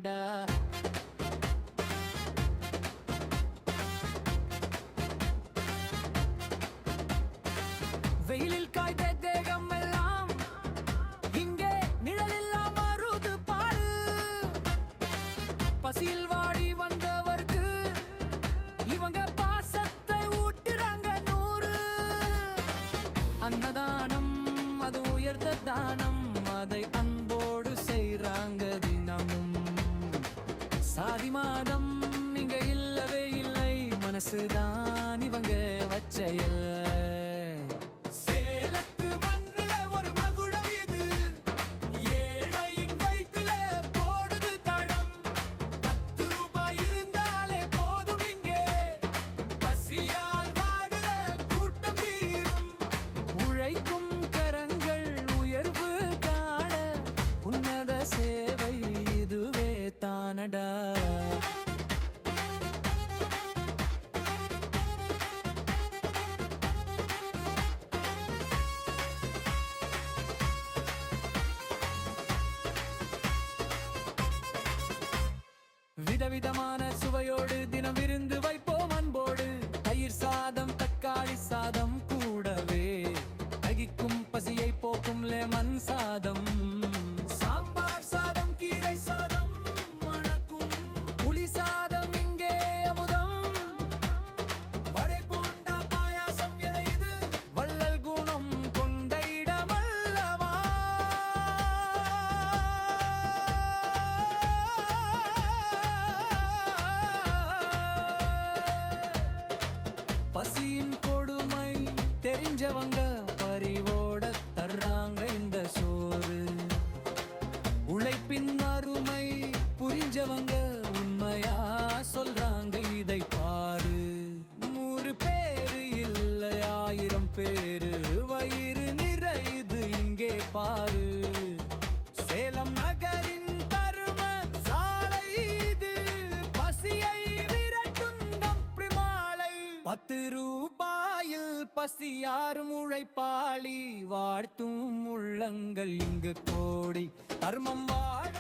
தானடா. வெயிலில் காய்ந்த தேகம் எல்லாம் இங்கே நிழலெல்லாம் மருது பாடு. பசியில் வாடி வந்தவர்க்கு இவங்க பாசத்தை ஊட்டுறாங்க 100. அன்னதானம் அது உயர்ந்த தானம், அதை அன்போடு செய்றாங்க தினமும். சாதி மாதம் இங்க இல்லவே இல்லை, மனசுதான் இவங்க வச்சையில். சேவை இதுவே தானடா. விதவிதமான சுவையோடு தினம் விருந்து வைப்போம் அன்போடு. தயிர் சாதம் தக்காளி சாதம் கூடவே தகிக்கும் பசியை போக்கும் லெமன் சாதம். சாம்பார் சாதம் கீரை சாதம் மணக்கும் புளி சாதம் இங்கே அமுதம். வடை போண்டா பாயாசம் என இது வள்ளல் குணம் கொண்ட இடமல்லவா. பசியின் கொடுமை தெரிஞ்சவங்க பறிவோட தர்றாங்க இந்த சோறு. உழைப்பின் அருமை புரிஞ்சவங்க உண்மையா சொல்றாங்க இதை பாரு. 100 பேரு இல்லை 1000 பேரு வயிறு நிறையுது இங்கே பாரு. சேலம் நகரின் தரும சாலை இது, பசியை விரட்டும் கம்பி மாலை. 10 ரூபாயில் பசியாரும் உழைப்பாளி, வாழ்த்தும் உள்ளங்கள் இங்கு கோடி. தர்மம் வாழ